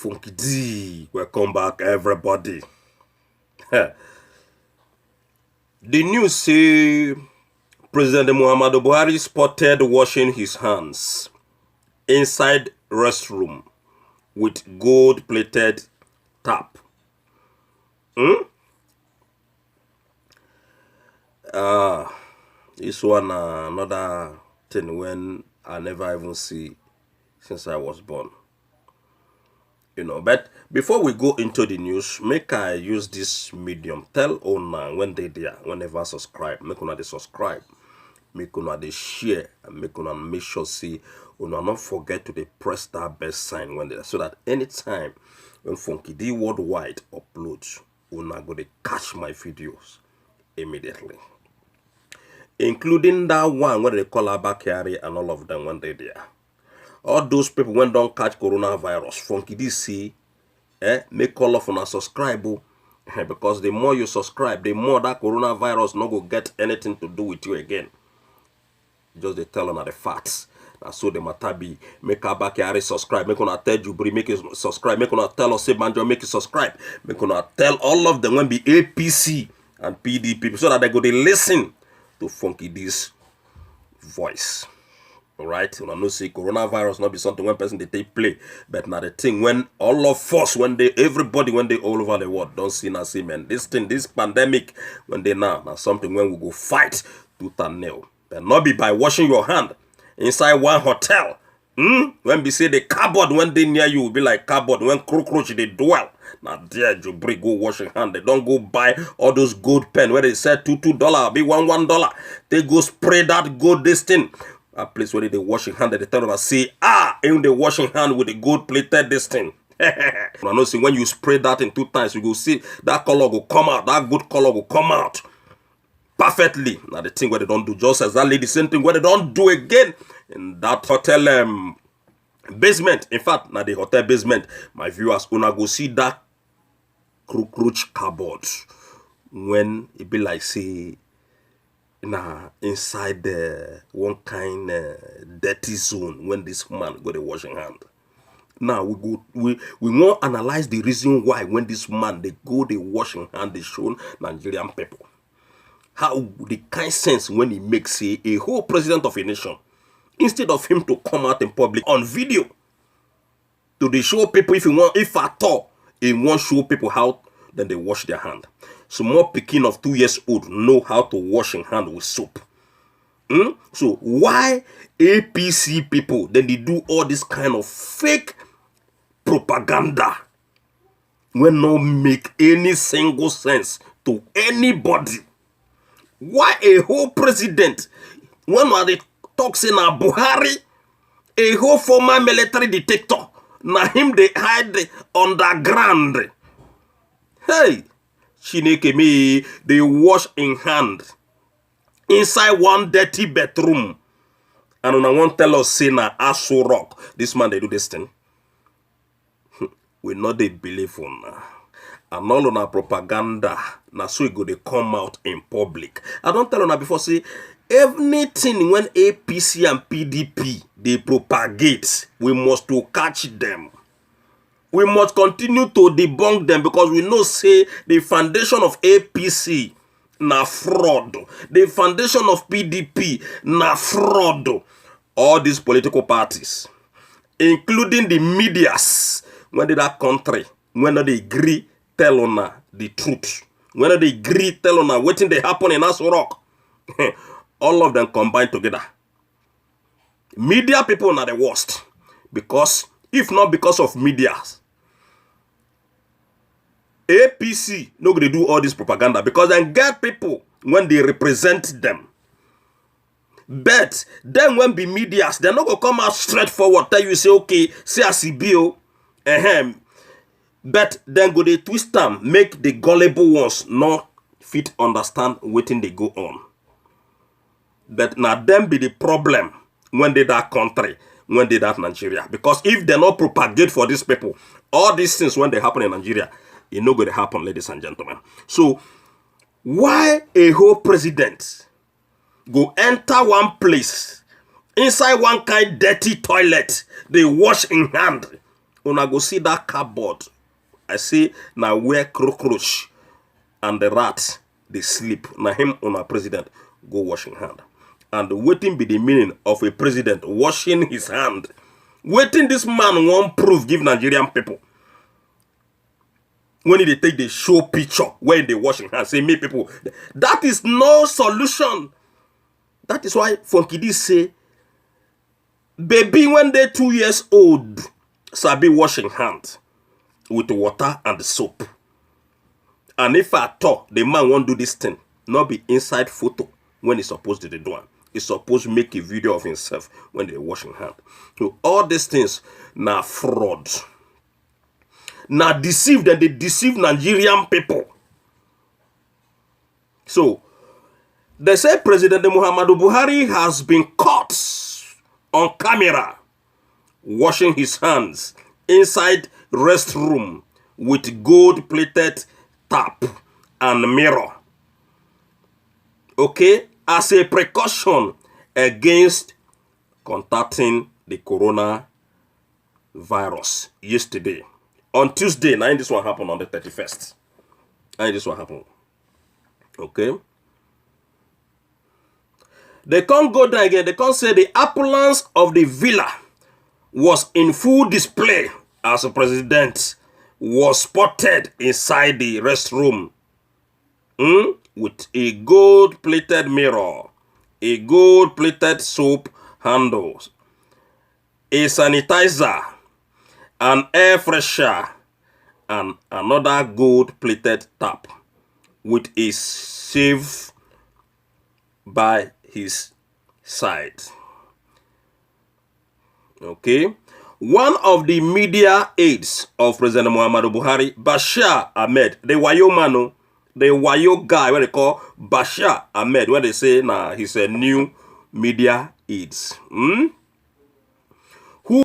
Funky D, welcome back everybody. The news say President Muhammadu Buhari spotted washing his hands inside restroom with gold-plated tap. This one another thing when I never even see since I was born. But before we go into the news, make I use this medium. Tell owner when they there, whenever subscribe, make una they subscribe, make una they share, and make una make sure see una not forget to press that bell sign when they so that anytime when Funky D Worldwide uploads, una go to catch my videos immediately. Including that one where they call Abakari and all of them when they there. All those people when don't catch coronavirus, Funky DC, make all of una subscribe, because the more you subscribe, the more that coronavirus not go get anything to do with you again. Just they tell on the facts. Now so the matter be make Abakari subscribe, make una tell Jubri make you subscribe, make una tell us Banjo make you subscribe, make una tell all of them when be APC and PDP so that they go they listen to Funky D's voice. Alright, when I know say coronavirus not be something when person they take play, but now the thing when all of us, when they everybody when they all over the world don't see now see man, this thing, this pandemic, when they now something when we go fight tooth and nail. But not be by washing your hand inside one hotel. When we say the cupboard when they near you will be like cupboard when cockroach they dwell. Now there you bring go wash your hand. They don't go buy all those gold pen where they say $2 be $1. They go spray that gold this thing. A place where they washing hand, they tell them say, in the washing hand with the gold plated this thing. I know see when you spray that in 2 times, you go see that color go come out, that good color go come out perfectly. Now the thing where they don't do just exactly the same thing where they don't do again in that hotel basement. In fact, now the hotel basement, my viewers una go see that cockroach cupboard when it be like say inside the one kind dirty zone when this man go the washing hand. Now we want analyze the reason why when this man they go the washing hand they show Nigerian people how the kind sense when he makes a whole president of a nation instead of him to come out in public on video to they show people if at all he want show people how then they wash their hand. So more picking of 2 years old know how to wash in hand with soap. So why APC people then they do all this kind of fake propaganda when no make any single sense to anybody? Why a whole president when they talk say na Buhari, a whole former military dictator, na him they hide underground. Hey, Chineke me, they wash in hand inside one dirty bedroom. And when I want tell us say na Aso Rock, this man they do this thing. We not they believe on and all on our propaganda. Na so it go they come out in public. I don't tell on before say everything when APC and PDP they propagate, we must to catch them. We must continue to debunk them because we know say the foundation of APC na fraud. The foundation of PDP na fraud. All these political parties, including the medias, when they that country, when they agree, tell on the truth. When they agree, tell on what they happen in Aso Rock. All of them combined together. Media people are the worst. Because, if not because of medias, APC no going to do all this propaganda because then get people when they represent them. But then when be medias, they're not going to come out straightforward, tell you say, okay, say as CBO, but then go they twist them, make the gullible ones not fit understand what they go on. But now them be the problem when they that country, when they that Nigeria. Because if they not propagate for these people, all these things when they happen in Nigeria, it's not going to happen, ladies and gentlemen. So, why a whole president go enter one place, inside one kind dirty toilet, they wash in hand Una go see that cupboard. I say now where cockroach and the rat they sleep. Now him on a president go washing hand. And waiting be the meaning of a president washing his hand. Waiting this man won't prove give Nigerian people. When they take the show picture when they washing hands, say me people. That is no solution. That is why Funky D say, baby when they 2 years old, sabi washing hands with water and soap. And if I thought the man won't do this thing, not be inside photo when he's supposed to do it. He's supposed to make a video of himself when they're washing hands. So all these things now fraud. Now deceived, and they deceive Nigerian people. So they say President Muhammadu Buhari has been caught on camera washing his hands inside restroom with gold-plated tap and mirror. Okay, as a precaution against contacting the coronavirus yesterday. On Tuesday, now this one happened on the 31st. And this one happened. Okay. They can't go there again. They can't say the opulence of the villa was in full display as the president was spotted inside the restroom with a gold-plated mirror, a gold-plated soap handles, a sanitizer, an air freshener, and another gold-plated tap with a sieve by his side. Okay. One of the media aides of President Muhammadu Buhari, Bashir Ahmed, the Wayo Mano, the Wayo guy, what they call Bashir Ahmed, where they say nah, he's a new media aides. Who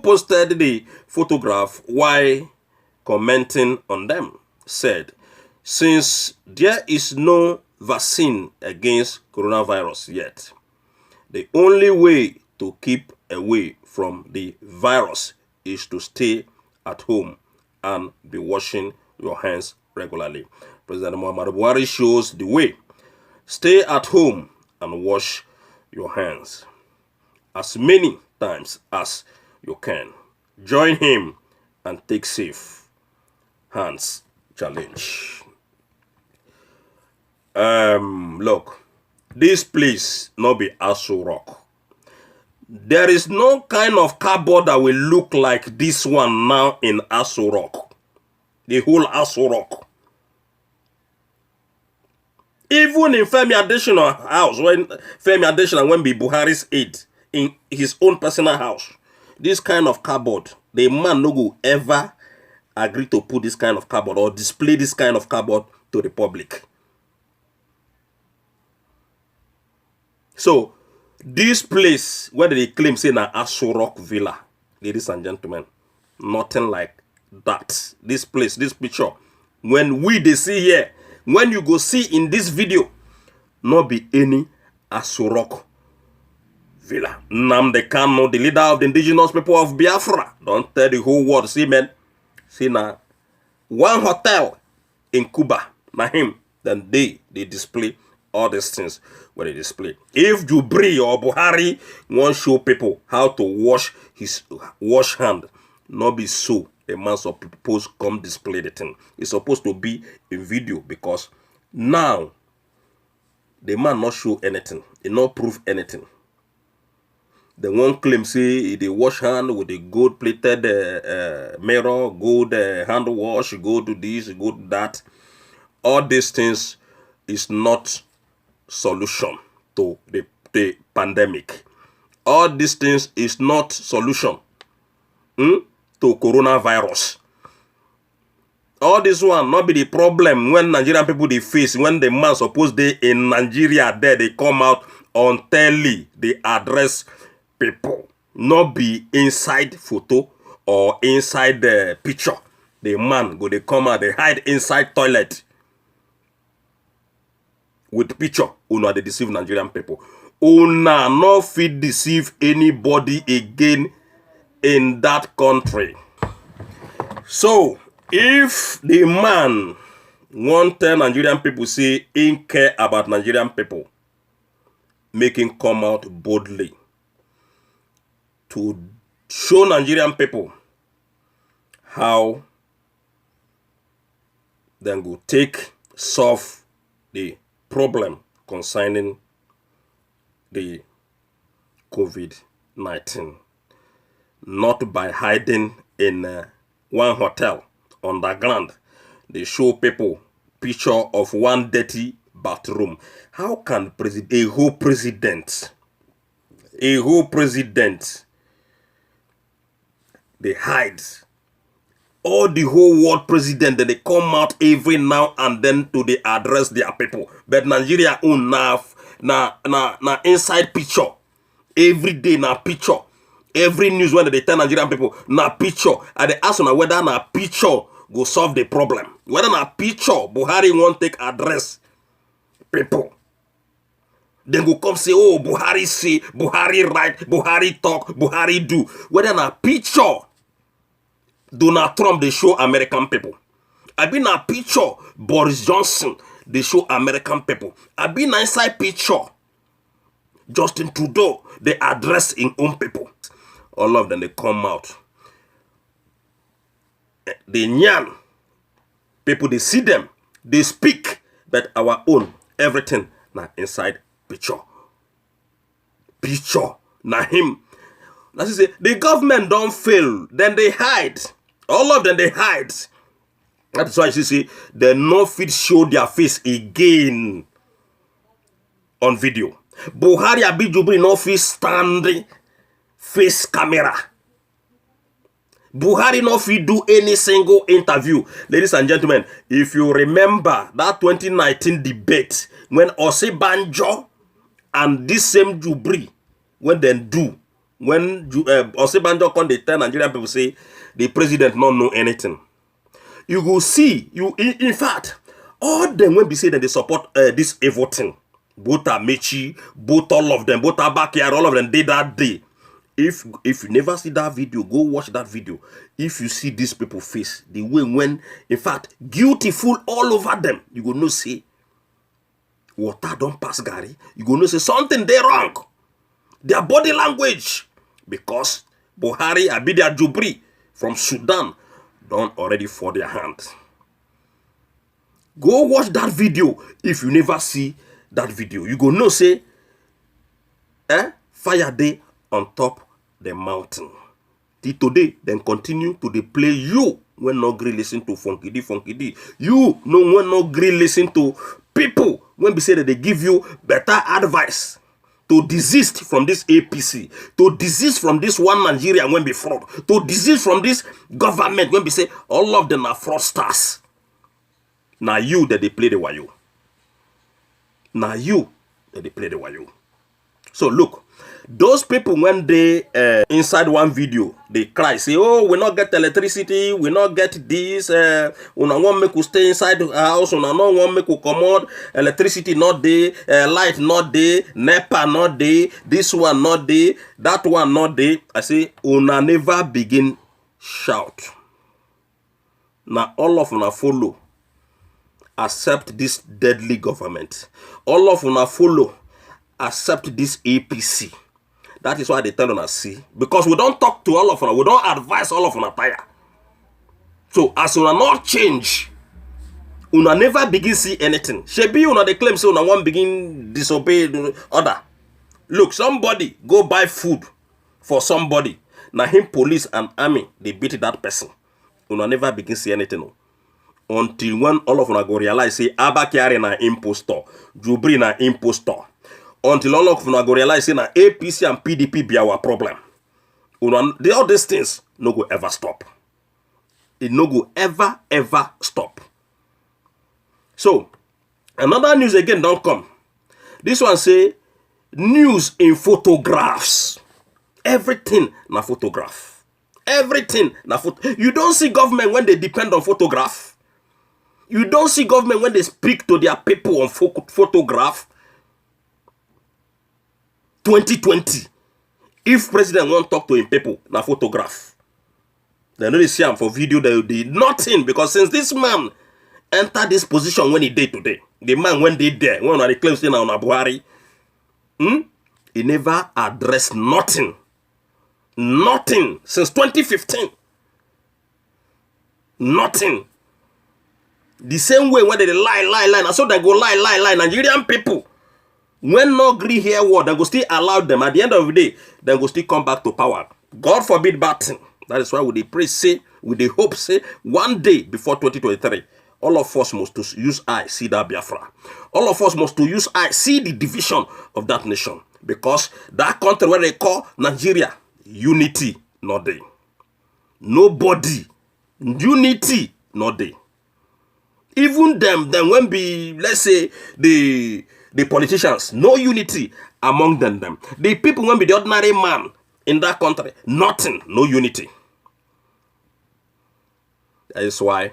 posted the photograph while commenting on them, said, since there is no vaccine against coronavirus yet, the only way to keep away from the virus is to stay at home and be washing your hands regularly. President Muhammadu Buhari shows the way. Stay at home and wash your hands as many times as you can. Join him and take safe hands challenge. Look, this place not be Aso Rock. There is no kind of cupboard that will look like this one now in Aso Rock. The whole Aso Rock. Even in Femi Adesina house, when Femi Adesina went be Buhari's aide in his own personal house, this kind of cupboard, the man no go ever agree to put this kind of cupboard or display this kind of cupboard to the public. So, this place where they claim say na Aso Rock Villa, ladies and gentlemen, nothing like that. This place, this picture, when we they see here, when you go see in this video, not be any Aso Rock Villa. Nnamdi Kanu, the leader of the indigenous people of Biafra, don't tell the whole world, see man, see now, one hotel in Cuba, na him, then they display all these things where they display. If Jubri or Buhari want show people how to wash hand, not be so a man supposed come display the thing. It's supposed to be in video because now the man not show anything, he not prove anything. The one claim say they wash hand with a gold plated mirror, gold hand wash, go do this, go do that. All these things is not solution to the pandemic. All these things is not solution to coronavirus. All this one not be the problem when Nigerian people they face when the man supposed they in Nigeria there they come out on telly, they address people, not be inside photo or inside the picture. The man go they come out, they hide inside toilet with picture. Una they deceive Nigerian people. Una no fit deceive anybody again in that country. So, if the man want tell Nigerian people say he care about Nigerian people, make him come out boldly to show Nigerian people how they go take solve the problem concerning the COVID-19, not by hiding in one hotel underground. They show people picture of one dirty bathroom. How can a whole president, they hide? All the whole world president, that they come out every now and then to they address their people. But Nigeria own na inside picture. Every day na picture. Every news when they tell Nigerian people na picture. And they ask them whether na picture go solve the problem. Whether na picture Buhari won't take address people. Then go come say, oh, Buhari say, Buhari write, Buhari talk, Buhari do. Whether na picture Donald Trump, they show American people. I been a picture Boris Johnson, they show American people. I been inside picture Justin Trudeau, they address in own people. All of them, they come out. They nyan. People, they see them, they speak, but our own, everything, now inside picture. Picture, now him. As you say, the government don't fail, then they hide. All of them, they hide. That's why you see, they no fit show their face again on video. Buhari Abijubri no fit standing face camera. Buhari no fit do any single interview. Ladies and gentlemen, if you remember that 2019 debate when Osinbajo and this same Jubri, when they do, when Osinbajo come, they tell Nigerian people say the president not know anything. You go see, in fact, all them when be say that they support this evil thing. Both Amechi, both all of them, both Abakia, all of them did that day. If you never see that video, go watch that video. If you see these people face, the way when, in fact, beautiful all over them, you go no say, water don't pass Gary. You go no say something they wrong. Their body language. Because Buhari, Abidia Jubri from Sudan don't already for their hand. Go watch that video. If you never see that video, you go no say, fire day on top the mountain. Till today, then continue to dey play you when no gree listen to Funky D. You no when no gree listen to people when be say that they give you better advice to desist from this APC, to desist from this one Nigeria when be fraud, to desist from this government when be say all of them are fraudsters. Now you that they play the wayo. Now you that they play the wayo. So look, those people when they inside one video, they cry, say, oh, we not get electricity, we not get this, we not want make we stay inside the house, we not want make we come out, electricity not there, light not there, NEPA not there, this one not there, that one not there. I say, una never begin shout. Now all of una follow, accept this deadly government. All of una follow, accept this APC. That is why they tell us see. Because we don't talk to all of them. We don't advise all of them tire. So as una not change, una never begin see anything. Shebi una they claim say una one begin disobey the order. Look, somebody go buy food for somebody. Now him police and army, they beat that person. Una never begin see anything. No. Until when all of una go realize say Abakiari na impostor, Jubri na impostor. Until all of them go realize say na APC and PDP be our problem. All these things no go ever stop. It no go ever stop. So another news again don't come. This one say news in photographs. Everything na photograph. Everything na photo. You don't see government when they depend on photograph. You don't see government when they speak to their people on photograph. 2020, if president won't talk to him people, na photograph. They know they see him for video, they did nothing, because since this man entered this position when he did today, the man when they there, when they claim saying on Buhari, he never addressed nothing. Nothing since 2015. Nothing. The same way when they lie, and so they go lie. Nigerian people, when no agree hear word, they go still allow them. At the end of the day, they go still come back to power. God forbid bad thing. That is why we pray, say, with the hope, say, one day before 2023, all of us must to use eye, see that Biafra. All of us must to use eye, see the division of that nation. Because that country where they call Nigeria, unity, not they. Nobody, unity, not they. Even them when be, let's say, the politicians, no unity among them. The people when be the ordinary man in that country, nothing, no unity. That is why,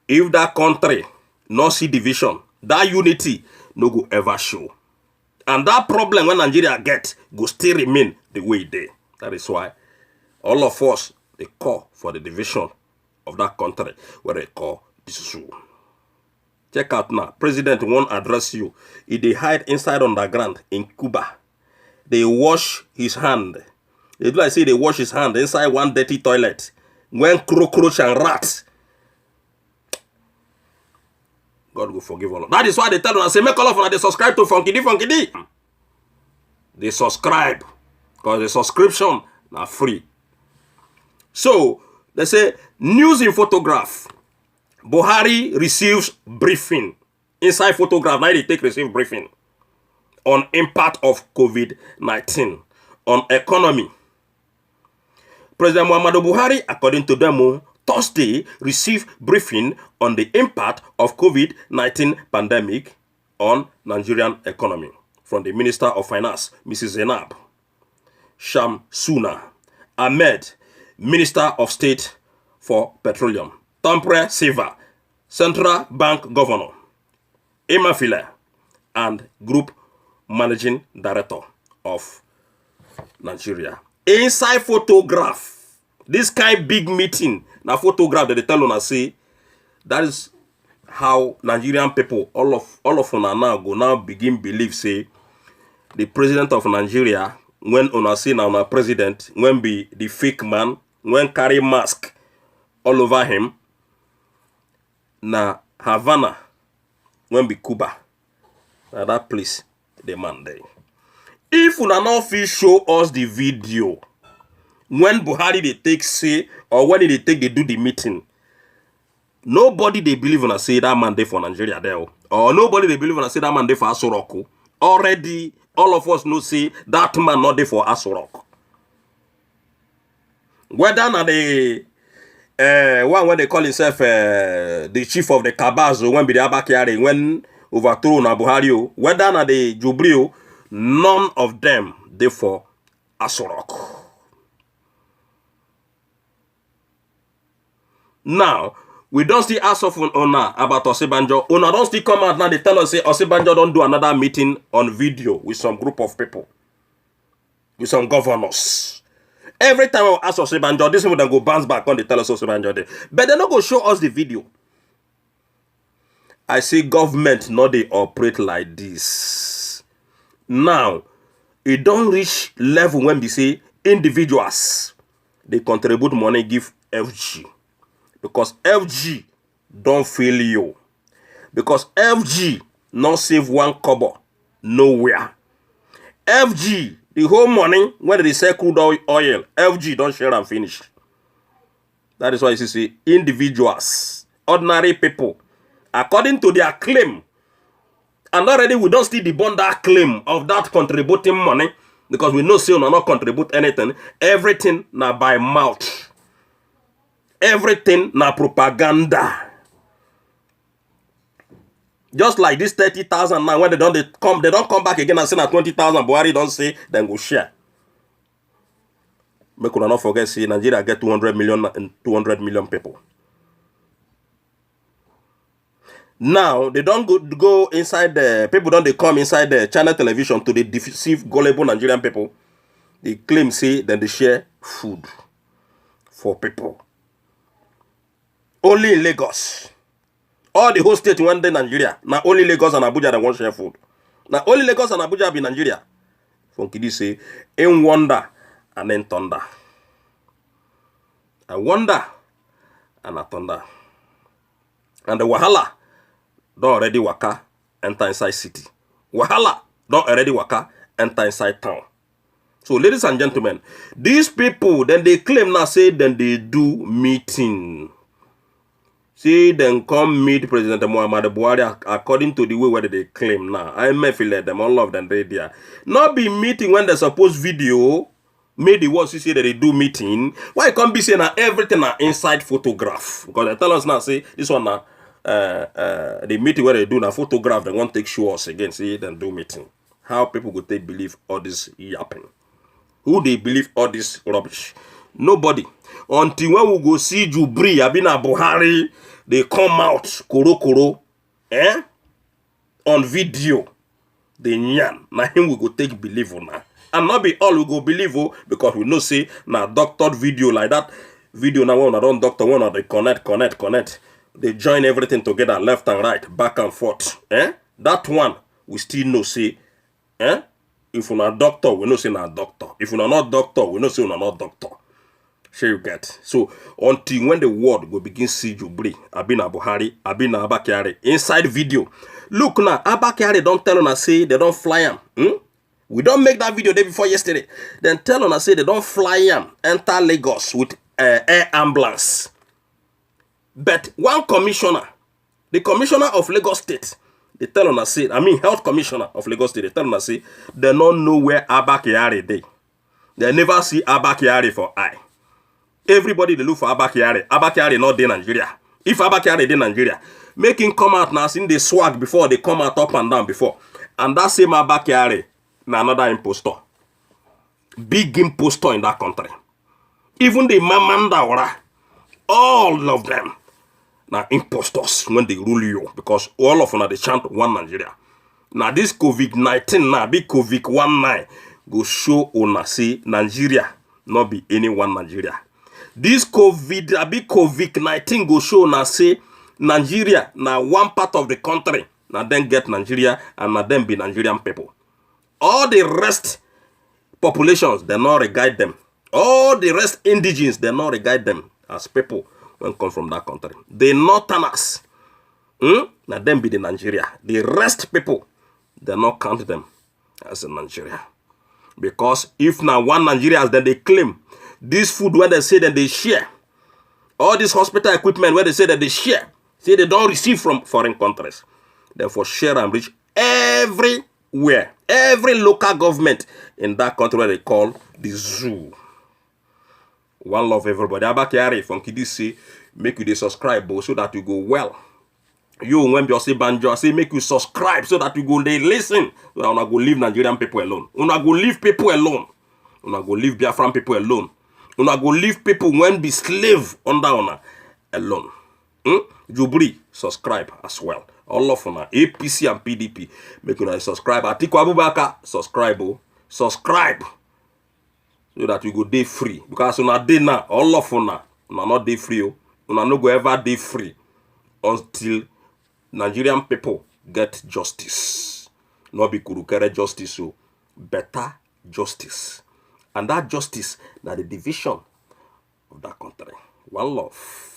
if that country no see division, that unity no go ever show. And that problem when Nigeria get, go still remain the way they. That is why all of us, they call for the division of that country, where they call this zoo. Check out now. President won't address you. If they hide inside underground in Cuba, they wash his hand. They do like say they wash his hand inside one dirty toilet. When cockroach and rats. God will forgive all of. That is why they tell them, I say, make all of them, they subscribe to Funky D. They subscribe. Because the subscription are free. So, they say, news in photograph. Buhari receives briefing. Inside photograph, now they receive briefing on impact of COVID-19 on economy. President Muhammadu Buhari, according to them, Thursday received briefing on the impact of COVID-19 pandemic on Nigerian economy from the Minister of Finance, Mrs. Zainab Shamsuna Ahmed, Minister of State for Petroleum, Tampere Silva, Central Bank Governor, Emafile, and Group Managing Director of Nigeria. Inside photograph, this kind big meeting, now photograph that they tell us say, that is how Nigerian people, all of them now go now begin believe, say, the president of Nigeria, when una say now na president, when be the fake man, when carry mask all over him, na Havana, when be Cuba, na that place, the man there. If una not fit show us the video, when Buhari they take say, or when they take they do the meeting, nobody they believe when I say that man there for Nigeria there, or nobody they believe when I say that man there for Asorok. Already, all of us know say that man not there for Asorok. Whether na the one when they call himself the chief of the Kabaz, when be the Abakiari, when overthrown Buhari, whether na the Jubril, none of them therefore Asorok. Now, we don't still ask of Ona about Osibanjo. Ona don't still come out now. They tell us say Osibanjo don't do another meeting on video with some group of people, with some governors. Every time I ask Osibanjo, this people then go bounce back on the tell us Osibanjo there. But they're not going to show us the video. I say government not they operate like this. Now, it don't reach level when they say individuals, they contribute money, give FG. Because FG don't fail you. Because FG not save one kobo nowhere. FG, the whole money, when they sell crude oil, FG don't share and finish. That is why you see individuals, ordinary people, according to their claim. And already we don't still debunk that claim of that contributing money, because we know say we not contribute anything. Everything now by mouth. Everything na propaganda. Just like this 30,000 now, when they don't come back again and say na 20,000, Buhari don't say, then go share. Make una not forget, see, Nigeria get 200 million people. Now, they don't go inside the, people don't they come inside the channel television to the deceive gullible Nigerian people. They claim, say, then they share food for people. Only in Lagos. All the whole state one day Nigeria. Now only Lagos and Abuja that want share food. Now only Lagos and Abuja be Nigeria. Funkidi say, in wonder and in thunder. I wonder and a thunder. And the Wahala don't already waka enter inside city. Wahala don't already waka enter inside town. So, ladies and gentlemen, these people, then they claim now, say, then they do meeting. See, then come meet President Muhammadu Buhari according to the way where they claim now. I may feel let them, all of them, they there. Not be meeting when they suppose video, made the ones who say that they do meeting. Why can't be saying that everything are inside photograph? Because they tell us now, say, this one now, the meeting where they do now, photograph, they won't take show us again, see, then do meeting. How people would they believe all this yapping? Who they believe all this rubbish? Nobody. Until when we go see Jubri, Abina Buhari, they come out, koro, on video. They nyan. Now him we go take believe on now. And not be all we go believe because we know say now doctored video like that. Video now one don't doctor one they connect. They join everything together, left and right, back and forth. That one we still know say, if you're not doctor, we know say not doctor. If you're not doctor, we know say you're not doctor. Sure you get. So until when the world will begin see Jubri, Abina Buhari, Abina Abba Kyari inside video. Look now, Abba Kyari don't tell us say they don't fly him. We don't make that video day before yesterday. Then tell us say they don't fly him enter Lagos with air ambulance. But one commissioner, the commissioner of Lagos State, they tell us say, health commissioner of Lagos State, they tell us say they don't know where Abba Kyari dey. They never see Abba Kyari for eye. Everybody they look for Abba Kyari. Abba Kyari not dey Nigeria. If Abba Kyari dey Nigeria, make him come out now, seeing the swag before they come out up and down before. And that same Abba Kyari, na another impostor. Big impostor in that country. Even the Mamanda Ora, all of them, now impostors when they rule you, because all of them they chant one Nigeria. Now this COVID-19 now big COVID-19 go show una say Nigeria not be any one Nigeria. This COVID-19 go show una say Nigeria now one part of the country. Now then get Nigeria and now then be Nigerian people. All the rest populations they not regard them. All the rest indigenes they not regard them as people when come from that country. The Northerners, now them be the Nigeria. The rest people, they not count them as a Nigeria. Because if now one Nigeria, then they claim this food where they say that they share, all this hospital equipment where they say that they share, say they don't receive from foreign countries. Therefore, share and reach everywhere, every local government in that country where they call the zoo. One love everybody. Abba Kyari from Kidi say, make you subscribe so that you go well. You when you say banjo, I say make you subscribe so that you go they listen. So I'm not go leave Nigerian people alone. I'm not go leave people alone. I'm not go leave Biafran people alone. I'm not go leave people when be slave under honor alone. Jubri, subscribe as well. All of them, APC and PDP, make you subscribe. Atiku Abubakar, subscribe. Subscribe. So that you go day free. Because on a day now, all of them now, not day free. You no go ever day free until Nigerian people get justice. Not be kurukere justice, so better justice. And that justice, now the division of that country. One love.